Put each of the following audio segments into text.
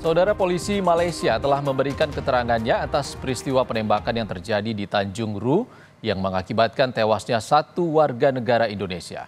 Saudara, polisi Malaysia telah memberikan keterangannya atas peristiwa penembakan yang terjadi di Tanjung Ru yang mengakibatkan tewasnya satu warga negara Indonesia.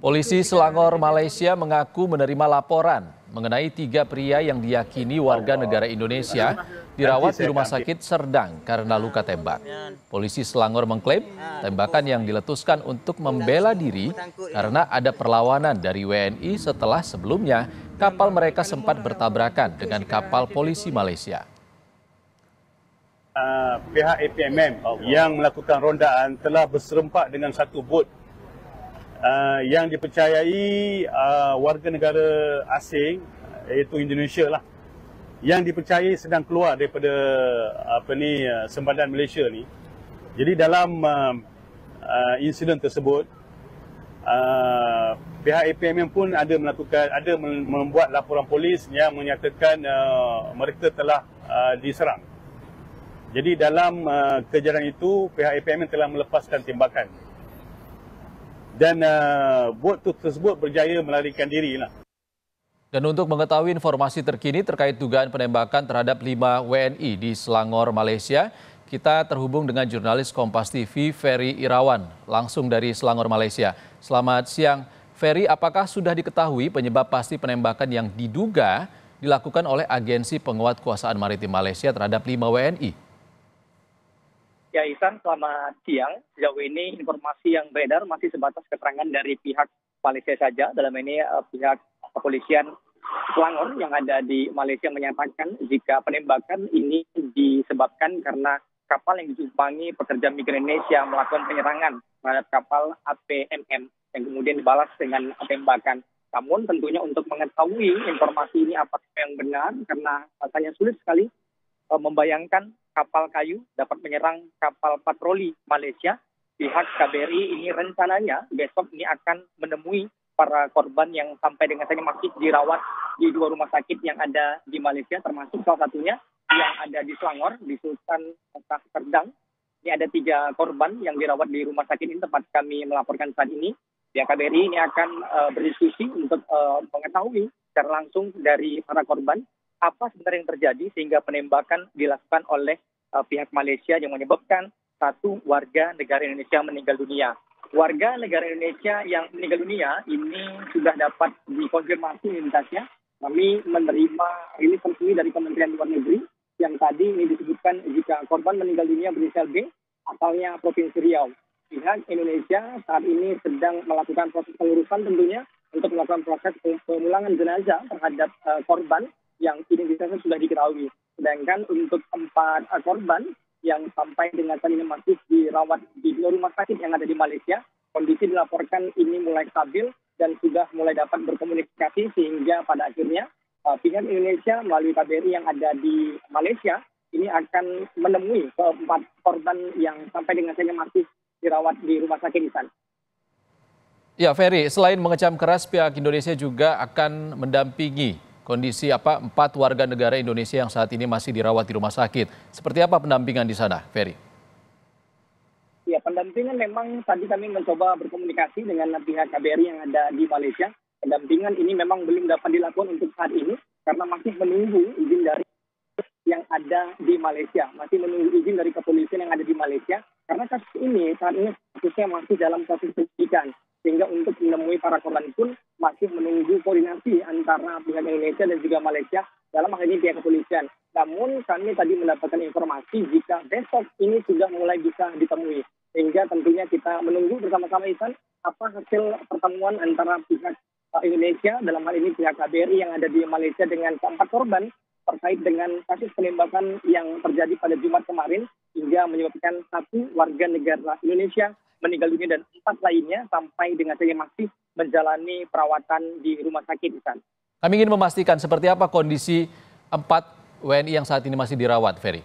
Polisi Selangor, Malaysia mengaku menerima laporan mengenai 3 pria yang diyakini warga negara Indonesia dirawat di Rumah Sakit Serdang karena luka tembak. Polisi Selangor mengklaim tembakan yang diletuskan untuk membela diri karena ada perlawanan dari WNI setelah sebelumnya kapal mereka sempat bertabrakan dengan kapal polisi Malaysia. Pihak APMM yang melakukan rondaan telah berserempak dengan satu bot yang dipercayai warga negara asing, iaitu Indonesia lah, yang dipercayai sedang keluar daripada sempadan Malaysia ni. Jadi dalam insiden tersebut, pihak APMM pun ada membuat laporan polis yang menyatakan mereka telah diserang. Jadi dalam kejaran itu, pihak APMM telah melepaskan tembakan. Dan bot tersebut berjaya melarikan diri lah. Dan untuk mengetahui informasi terkini terkait dugaan penembakan terhadap 5 WNI di Selangor, Malaysia, kita terhubung dengan jurnalis Kompas TV Ferry Irawan langsung dari Selangor, Malaysia. Selamat siang, Ferry. Apakah sudah diketahui penyebab pasti penembakan yang diduga dilakukan oleh Agensi Penguatkuasaan Maritim Malaysia terhadap 5 WNI? Ya, Ihsan, selamat siang. Sejauh ini informasi yang beredar masih sebatas keterangan dari pihak Malaysia saja. Dalam ini pihak kepolisian Selangor yang ada di Malaysia menyatakan jika penembakan ini disebabkan karena kapal yang ditumpangi pekerja migran Indonesia melakukan penyerangan terhadap kapal APMM yang kemudian dibalas dengan tembakan. Namun tentunya untuk mengetahui informasi ini apakah yang benar, karena rasanya sulit sekali membayangkan kapal kayu dapat menyerang kapal patroli Malaysia. Pihak KBRI ini rencananya besok ini akan menemui para korban yang sampai dengan saat ini masih dirawat di 2 rumah sakit yang ada di Malaysia, termasuk salah satunya yang ada di Selangor, di Sultan Serdang. Ini ada 3 korban yang dirawat di rumah sakit ini tempat kami melaporkan saat ini. Pihak KBRI ini akan berdiskusi untuk mengetahui secara langsung dari para korban apa sebenarnya yang terjadi sehingga penembakan dilakukan oleh pihak Malaysia yang menyebabkan satu warga negara Indonesia meninggal dunia. Warga negara Indonesia yang meninggal dunia ini sudah dapat dikonfirmasi identitasnya. Kami menerima rilis resmi dari Kementerian Luar Negeri yang tadi ini disebutkan jika korban meninggal dunia berinisial B, asalnya Provinsi Riau. Pihak Indonesia saat ini sedang melakukan proses pengurusan tentunya untuk melakukan proses pemulangan jenazah terhadap korban yang identitasnya sudah diketahui. Sedangkan untuk 4 korban yang sampai dengan saat ini masih dirawat di 2 rumah sakit yang ada di Malaysia, kondisi dilaporkan ini mulai stabil dan sudah mulai dapat berkomunikasi sehingga pada akhirnya pihak Indonesia melalui KBRI yang ada di Malaysia ini akan menemui 4 korban yang sampai dengan saat ini masih dirawat di rumah sakit di sana. Ya, Ferry, selain mengecam keras, pihak Indonesia juga akan mendampingi kondisi 4 warga negara Indonesia yang saat ini masih dirawat di rumah sakit. Seperti apa pendampingan di sana, Ferry? Ya, pendampingan memang tadi kami mencoba berkomunikasi dengan pihak KBRI yang ada di Malaysia. Pendampingan ini memang belum dapat dilakukan untuk saat ini karena masih menunggu izin dari yang ada di Malaysia. Masih menunggu izin dari kepolisian yang ada di Malaysia. Karena kasus ini saat ini kasusnya masih dalam proses penyidikan. Sehingga untuk menemui para korban pun masih menunggu koordinasi antara pihak Indonesia dan juga Malaysia dalam hal ini pihak kepolisian. Namun kami tadi mendapatkan informasi jika besok ini sudah mulai bisa ditemui. Sehingga tentunya kita menunggu bersama-sama Ihsan apa hasil pertemuan antara pihak Indonesia dalam hal ini pihak KBRI yang ada di Malaysia dengan 4 korban terkait dengan kasus penembakan yang terjadi pada Jumat kemarin hingga menyebabkan 1 warga negara Indonesia meninggal dunia dan 4 lainnya sampai dengan saat ini masih menjalani perawatan di rumah sakit. Kami ingin memastikan seperti apa kondisi 4 WNI yang saat ini masih dirawat, Ferry.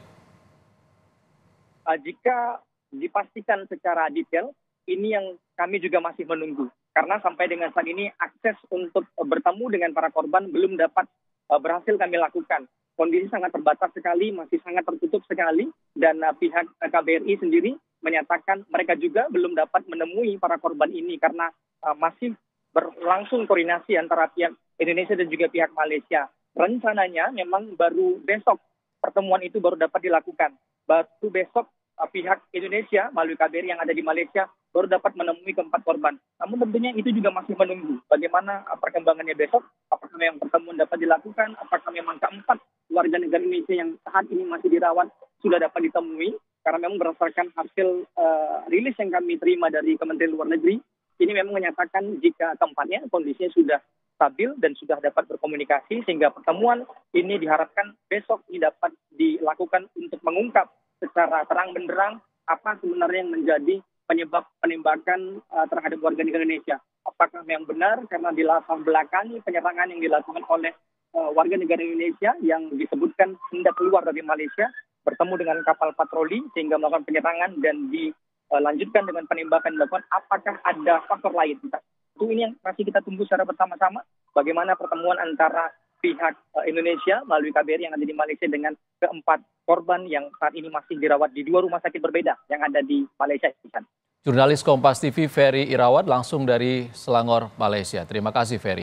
Jika dipastikan secara detail, ini yang kami juga masih menunggu. Karena sampai dengan saat ini akses untuk bertemu dengan para korban belum dapat berhasil kami lakukan. kondisi sangat terbatas sekali, masih sangat tertutup sekali, dan pihak KBRI sendiri menyatakan mereka juga belum dapat menemui para korban ini karena masih berlangsung koordinasi antara pihak Indonesia dan juga pihak Malaysia. Rencananya memang baru besok pertemuan itu baru dapat dilakukan. Baru besok pihak Indonesia melalui KBRI yang ada di Malaysia baru dapat menemui keempat korban. Namun tentunya itu juga masih menunggu bagaimana perkembangannya besok. Apakah memang pertemuan dapat dilakukan? Apakah memang keempat warga negara Indonesia yang saat ini masih dirawat sudah dapat ditemui? Karena memang berdasarkan hasil rilis yang kami terima dari Kementerian Luar Negeri, ini memang menyatakan jika keempatnya kondisinya sudah stabil dan sudah dapat berkomunikasi, sehingga pertemuan ini diharapkan besok ini dapat dilakukan untuk mengungkap secara terang benderang apa sebenarnya yang menjadi penyebab penembakan terhadap warga negara Indonesia. Apakah memang benar karena di latar belakangi penyerangan yang dilakukan oleh warga negara Indonesia yang disebutkan hendak keluar dari Malaysia, bertemu dengan kapal patroli sehingga melakukan penyerangan dan dilanjutkan dengan penembakan dilakukan. Apakah ada faktor lain? Itu ini yang masih kita tunggu secara bersama-sama bagaimana pertemuan antara pihak Indonesia melalui KBRI yang ada di Malaysia dengan keempat korban yang saat ini masih dirawat di 2 rumah sakit berbeda yang ada di Malaysia. Jurnalis Kompas TV Ferry Irawat langsung dari Selangor, Malaysia. Terima kasih Ferry.